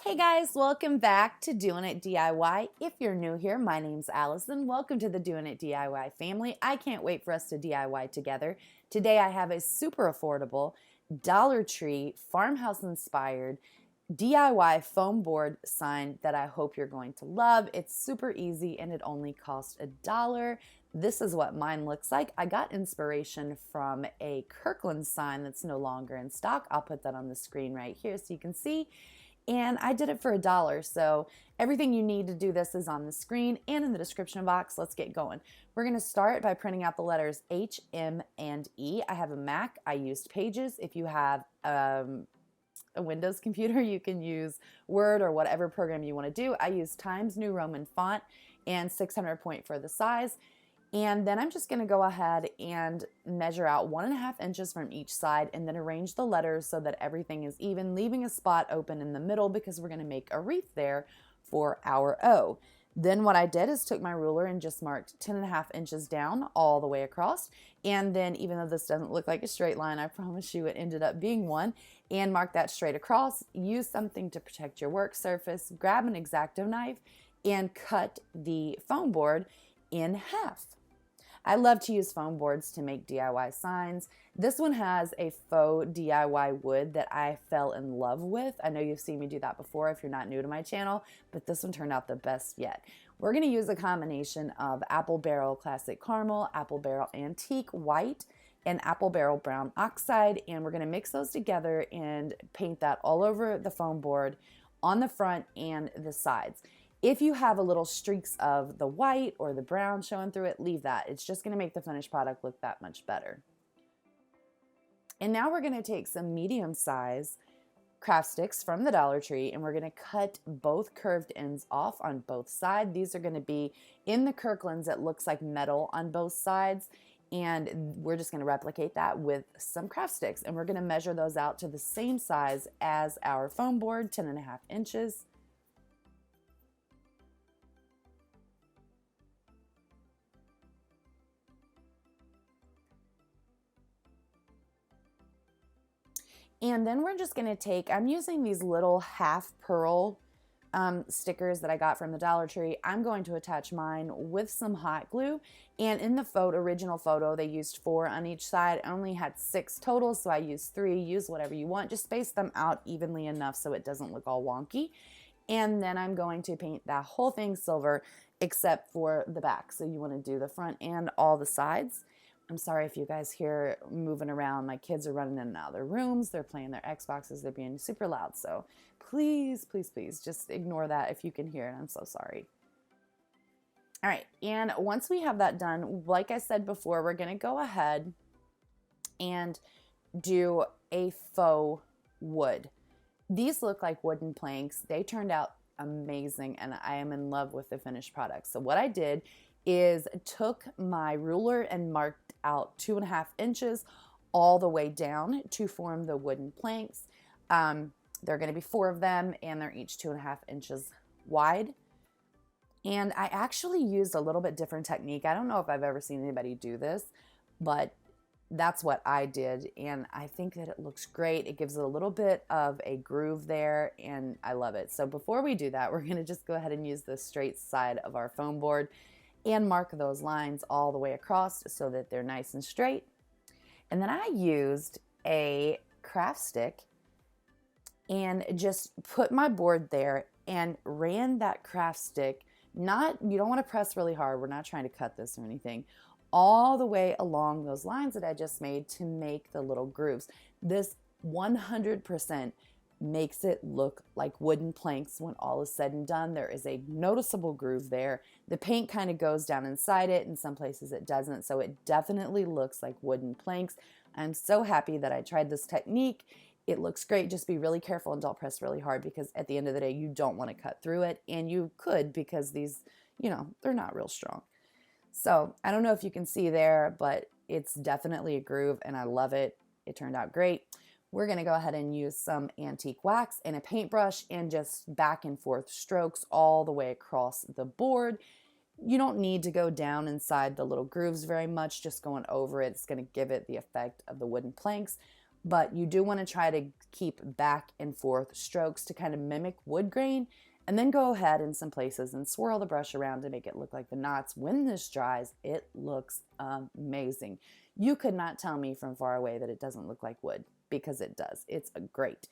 Hey guys, welcome back to Doing It DIY. If you're new here, my name's Allison. Welcome to the Doing It DIY family. I can't wait for us to DIY together. Today I have a super affordable Dollar Tree farmhouse inspired DIY foam board sign that I hope you're going to love. It's super easy and it only costs $1. This is what mine looks like. I got inspiration from a Kirkland sign that's no longer in stock. I'll put that on the screen right here so you can see. And I did it for $1. So everything you need to do this is on the screen and in the description box. Let's get going. We're going to start by printing out the letters H, M, and E. I have a Mac. I used Pages. If you have a Windows computer, you can use Word or whatever program you want to do. I use Times New Roman font and 600 point for the size. And then I'm just going to go ahead and measure out 1.5 inches from each side and then arrange the letters so that everything is even, leaving a spot open in the middle because we're going to make a wreath there for our O. Then what I did is took my ruler and just marked 10.5 inches down all the way across. And then even though this doesn't look like a straight line, I promise you it ended up being one, and mark that straight across. Use something to protect your work surface. Grab an X-Acto knife and cut the foam board in half. I love to use foam boards to make DIY signs. This one has a faux DIY wood that I fell in love with. I know you've seen me do that before if you're not new to my channel, but this one turned out the best yet. We're going to use a combination of Apple Barrel Classic Caramel, Apple Barrel Antique White, and Apple Barrel Brown Oxide, and we're going to mix those together and paint that all over the foam board on the front and the sides. If you have a little streaks of the white or the brown showing through it, leave that. It's just going to make the finished product look that much better. And now we're going to take some medium size craft sticks from the Dollar Tree and we're going to cut both curved ends off on both sides. These are going to be in the Kirklands. It looks like metal on both sides. And we're just going to replicate that with some craft sticks. And we're going to measure those out to the same size as our foam board, 10.5 inches. And then we're just going to take, I'm using these little half pearl stickers that I got from the Dollar Tree. I'm going to attach mine with some hot glue. And in the original photo, they used 4 on each side. I only had 6 total, so I used 3. Use whatever you want. Just space them out evenly enough so it doesn't look all wonky. And then I'm going to paint that whole thing silver except for the back. So you want to do the front and all the sides. I'm sorry if you guys hear moving around. My kids are running in and out of their rooms. They're playing their Xboxes. They're being super loud. So please, please, please just ignore that if you can hear it. I'm so sorry. All right. And once we have that done, like I said before, we're going to go ahead and do a faux wood. These look like wooden planks. They turned out amazing and I am in love with the finished product. So what I did is took my ruler and marked out 2.5 inches all the way down to form the wooden planks. There are going to be 4 of them and they're each 2.5 inches wide. And I actually used a little bit different technique. I don't know if I've ever seen anybody do this, but that's what I did. And I think that it looks great. It gives it a little bit of a groove there and I love it. So before we do that, we're going to just go ahead and use the straight side of our foam board and mark those lines all the way across so that they're nice and straight. And then I used a craft stick and just put my board there and ran that craft stick, you don't want to press really hard, we're not trying to cut this or anything, all the way along those lines that I just made to make the little grooves. This 100% makes it look like wooden planks when all is said and done. There is a noticeable groove there. The paint kind of goes down inside it. In some places it doesn't. So it definitely looks like wooden planks. I'm so happy that I tried this technique. It looks great. Just be really careful and don't press really hard because at the end of the day, you don't want to cut through it. And you could because these, they're not real strong. So I don't know if you can see there, but it's definitely a groove and I love it. It turned out great. We're going to go ahead and use some antique wax and a paintbrush and just back and forth strokes all the way across the board. You don't need to go down inside the little grooves very much, just going over it. It's going to give it the effect of the wooden planks. but you do want to try to keep back and forth strokes to kind of mimic wood grain, and then go ahead in some places and swirl the brush around to make it look like the knots. When this dries, it looks amazing. You could not tell me from far away that it doesn't look like wood, because it does. It's great.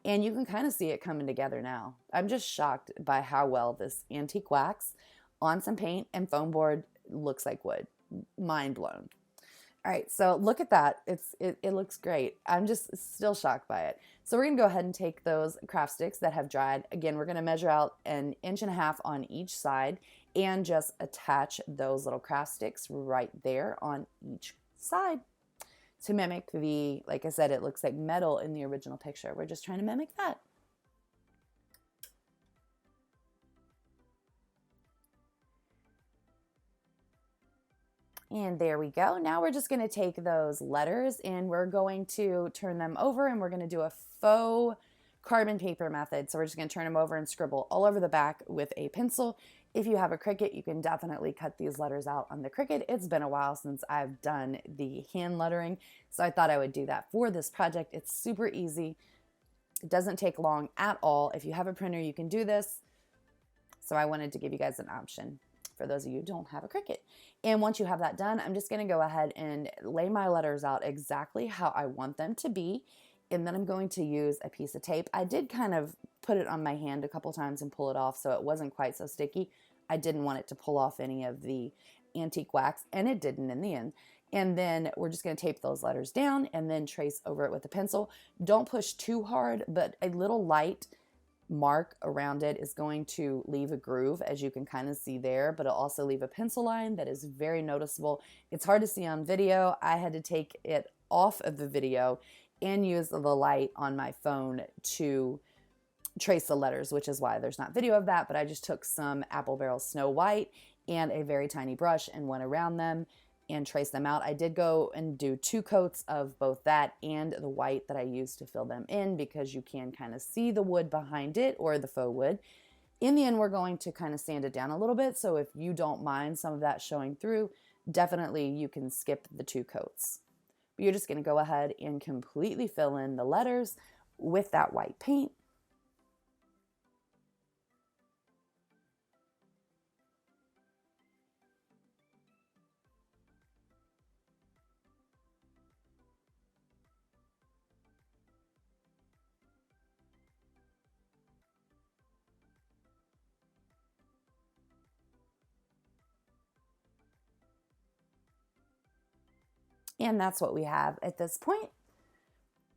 And you can kind of see it coming together now. I'm just shocked by how well this antique wax on some paint and foam board looks like wood. Mind blown. All right, so look at that. It looks great. I'm just still shocked by it. So we're gonna go ahead and take those craft sticks that have dried. Again, we're gonna measure out 1.5 inches on each side and just attach those little craft sticks right there on each side to mimic the, like I said, it looks like metal in the original picture. We're just trying to mimic that. And there we go. Now we're just going to take those letters and we're going to turn them over, and we're going to do a faux carbon paper method. So we're just going to turn them over and scribble all over the back with a pencil. If you have a Cricut, you can definitely cut these letters out on the Cricut. It's been a while since I've done the hand lettering, so I thought I would do that for this project. It's super easy. It doesn't take long at all. If you have a printer, you can do this. So I wanted to give you guys an option for those of you who don't have a Cricut. And once you have that done, I'm just going to go ahead and lay my letters out exactly how I want them to be. And then I'm going to use a piece of tape. I did kind of put it on my hand a couple times and pull it off so it wasn't quite so sticky. I didn't want it to pull off any of the antique wax, and it didn't in the end. And then we're just going to tape those letters down and then trace over it with a pencil. Don't push too hard, but a little light mark around it is going to leave a groove, as you can kind of see there, but it'll also leave a pencil line that is very noticeable. It's hard to see on video. I had to take it off of the video and use the light on my phone to trace the letters, which is why there's not video of that, but I just took some Apple Barrel Snow White and a very tiny brush and went around them and trace them out. I did go and do 2 coats of both that and the white that I used to fill them in, because you can kind of see the wood behind it, or the faux wood. In the end, we're going to kind of sand it down a little bit, so if you don't mind some of that showing through, definitely you can skip the 2 coats. But you're just going to go ahead and completely fill in the letters with that white paint. And that's what we have at this point.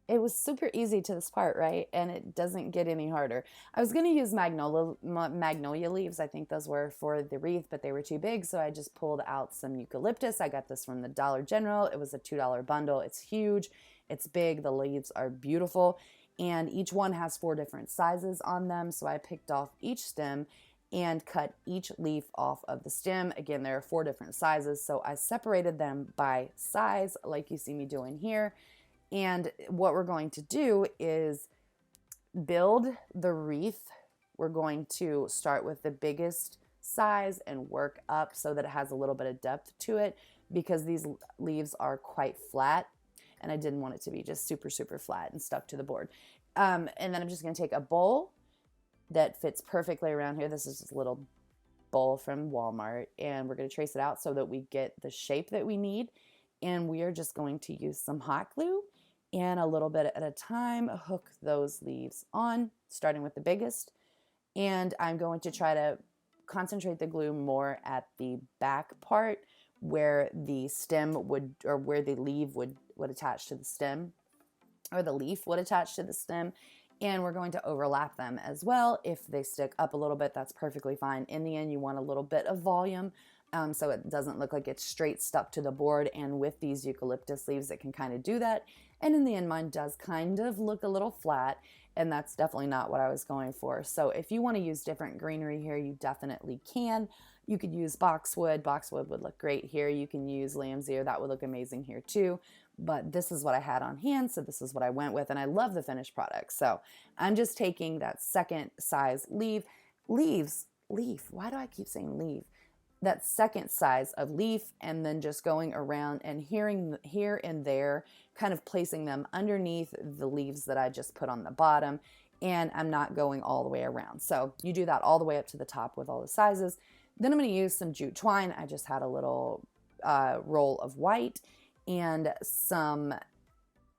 It was super easy to this part, right? And it doesn't get any harder. I was going to use magnolia leaves. I think those were for the wreath, but they were too big, so I just pulled out some eucalyptus. I got this from the Dollar General. It was a $2 bundle. It's huge. It's big. The leaves are beautiful. And each one has 4 different sizes on them, so I picked off each stem and cut each leaf off of the stem. Again, there are 4 different sizes, so I separated them by size like you see me doing here. And what we're going to do is build the wreath. We're going to start with the biggest size and work up so that it has a little bit of depth to it, because these leaves are quite flat and I didn't want it to be just super, super flat and stuck to the board. And then I'm just going to take a bowl that fits perfectly around here. This is just a little bowl from Walmart, and we're going to trace it out so that we get the shape that we need. And we are just going to use some hot glue and a little bit at a time hook those leaves on, starting with the biggest. And I'm going to try to concentrate the glue more at the back part where the stem would, or where the leaf would attach to the stem, or the leaf would attach to the stem. And we're going to overlap them as well. If they stick up a little bit, that's perfectly fine. In the end, you want a little bit of volume so it doesn't look like it's straight stuck to the board. And with these eucalyptus leaves, it can kind of do that. And in the end, mine does kind of look a little flat, and that's definitely not what I was going for. So if you want to use different greenery here, you definitely can. You could use boxwood. Boxwood would look great here. You can use lamb's ear. That would look amazing here too. But this is what I had on hand, so this is what I went with, and I love the finished product. So I'm just taking that second size leaf. Why do I keep saying leaf? that second size of leaf, and then just going around and here and there, kind of placing them underneath the leaves that I just put on the bottom, and I'm not going all the way around. So you do that all the way up to the top with all the sizes. Then I'm going to use some jute twine. I just had a little roll of white and some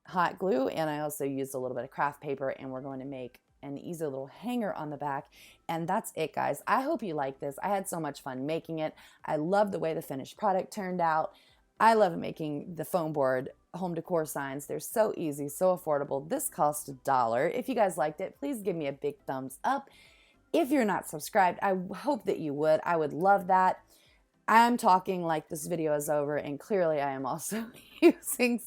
hot glue, and I also used a little bit of craft paper, and we're going to make an easy little hanger on the back. And that's it, guys. I hope you like this. I had so much fun making it. I love the way the finished product turned out. I love making the foam board home decor signs. They're so easy, so affordable. This cost $1. If you guys liked it, please give me a big thumbs up. If you're not subscribed, I hope that you would. I would love that. I'm talking like this video is over, and clearly I am also using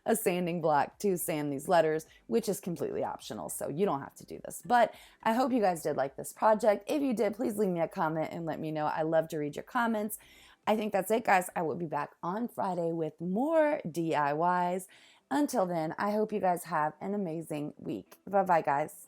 a sanding block to sand these letters, which is completely optional, so you don't have to do this. But I hope you guys did like this project. If you did, please leave me a comment and let me know. I love to read your comments. I think that's it, guys. I will be back on Friday with more DIYs. Until then, I hope you guys have an amazing week. Bye-bye, guys.